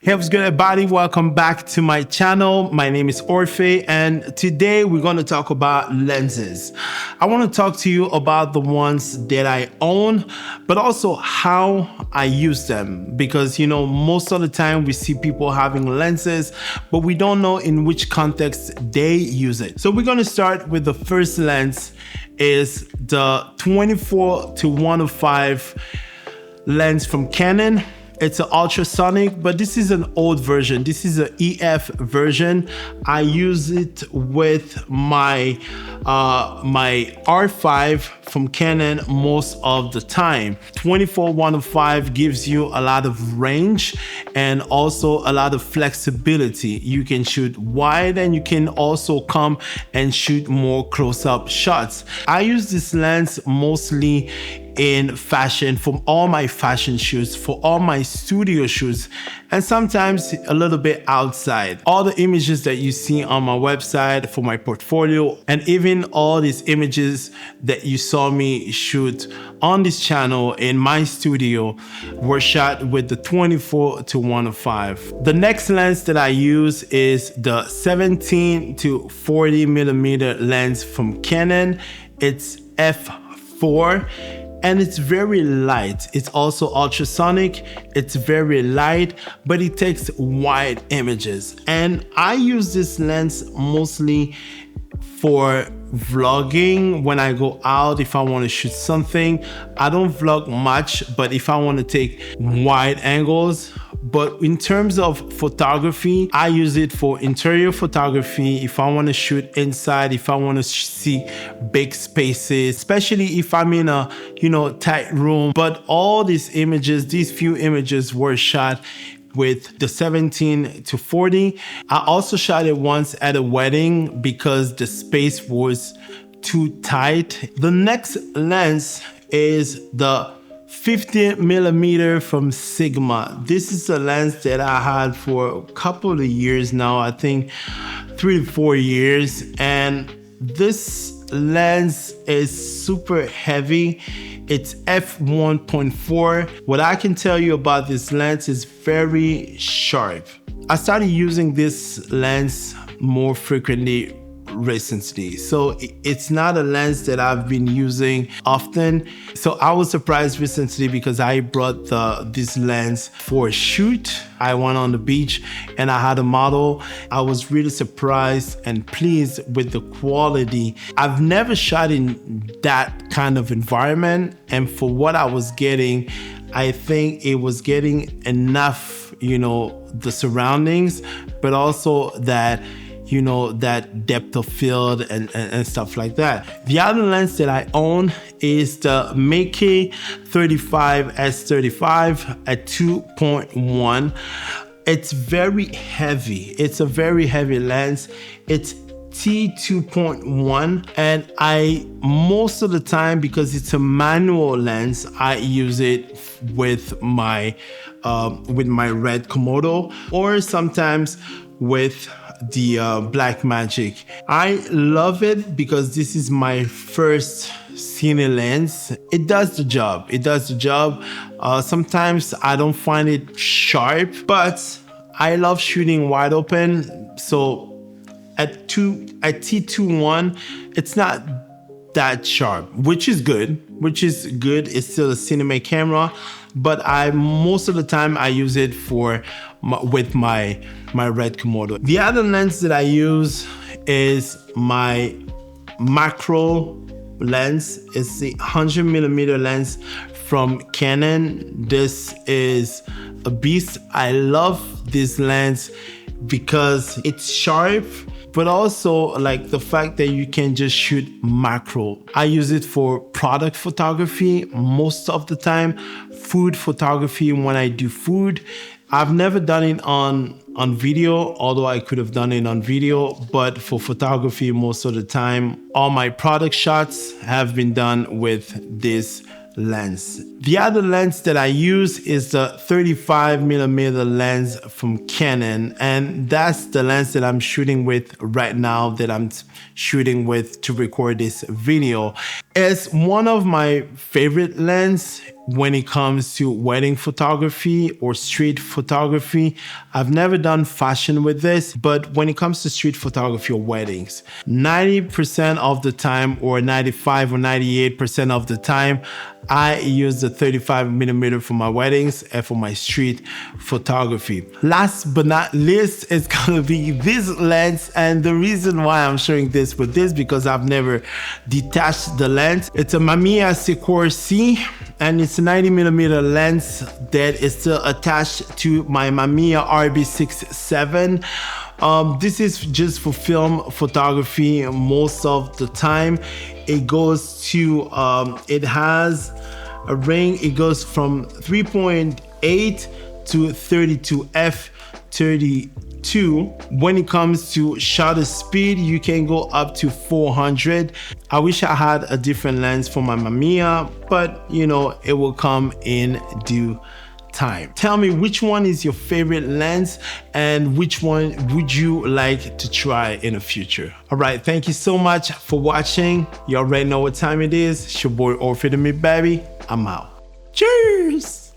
Hey, what's good, everybody? Welcome back to my channel. My name is Orphe, and today we're going to talk about lenses. I want to talk to you about the ones that I own, but also how I use them. Because, most of the time we see people having lenses, but we don't know in which context they use it. So we're going to start with the first lens is the 24-105 lens from Canon. It's an ultrasonic, but this is an old version. This is an EF version. I use it with my my R5 from Canon most of the time. 24-105 gives you a lot of range and also a lot of flexibility. You can shoot wide and you can also come and shoot more close-up shots. I use this lens mostly in fashion, for all my fashion shoots, for all my studio shoots, and sometimes a little bit outside. All the images that you see on my website for my portfolio, and even all these images that you saw me shoot on this channel in my studio were shot with the 24-105. The next lens that I use is the 17-40mm lens from Canon. It's f4. And it's very light. It's also ultrasonic. It's very light, but it takes wide images. And I use this lens mostly for vlogging. When I go out, if I want to shoot something, I don't vlog much, but if I want to take wide angles. But in terms of photography, I use it for interior photography. If I want to shoot inside, if I want to see big spaces, especially if I'm in a, tight room. But all these images, these few images were shot with the 17-40. I also shot it once at a wedding because the space was too tight. The next lens is the 50mm from Sigma. This is a lens that I had for a couple of years now, I think 3 to 4 years. And this lens is super heavy. It's f1.4. What I can tell you about this lens is very sharp. I started using this lens more frequently recently, so it's not a lens that I've been using often. So I was surprised recently because I brought this lens for a shoot. I went on the beach and I had a model. I was really surprised and pleased with the quality. I've never shot in that kind of environment, and for what I was getting, I think it was getting enough, the surroundings, but also that that depth of field and stuff like that. The other lens that I own is the Meike 35S35 at 2.1. It's very heavy. It's a very heavy lens. It's T2.1, and most of the time, because it's a manual lens, I use it with my red Komodo, or sometimes with the Blackmagic. I love it because this is my first cine lens. It does the job. Sometimes I don't find it sharp, but I love shooting wide open. So at T2.1, it's not that sharp, which is good. It's still a cinema camera, but most of the time I use it with my red Komodo. The other lens that I use is my macro lens. It's the 100mm lens from Canon. This is a beast. I love this lens because it's sharp, but also like the fact that you can just shoot macro. I use it for product photography most of the time, food photography when I do food. I've never done it on video, although I could have done it on video, but for photography most of the time, all my product shots have been done with this lens. The other lens that I use is the 35mm lens from Canon, and that's the lens that I'm shooting with right now, that I'm shooting with to record this video. It's one of my favorite lenses when it comes to wedding photography or street photography. I've never done fashion with this, but when it comes to street photography or weddings, 90% of the time, or 95 or 98% of the time, I use the 35mm for my weddings and for my street photography. Last but not least, it's gonna be this lens, and the reason why I'm showing this with this because I've never detached the lens. It's a Mamiya Sekor C, and it's a 90mm lens that is still attached to my Mamiya RB67. This is just for film photography most of the time. It goes to, it has a range, it goes from 3.8 to 32 f/32. When it comes to shutter speed, you can go up to 400. I wish I had a different lens for my Mamiya, but you know, it will come in due time. Tell me which one is your favorite lens and which one would you like to try in the future. All right, thank you so much for watching. You already know what time it is. It's your boy Orphy the Meat Baby. I'm out. Cheers.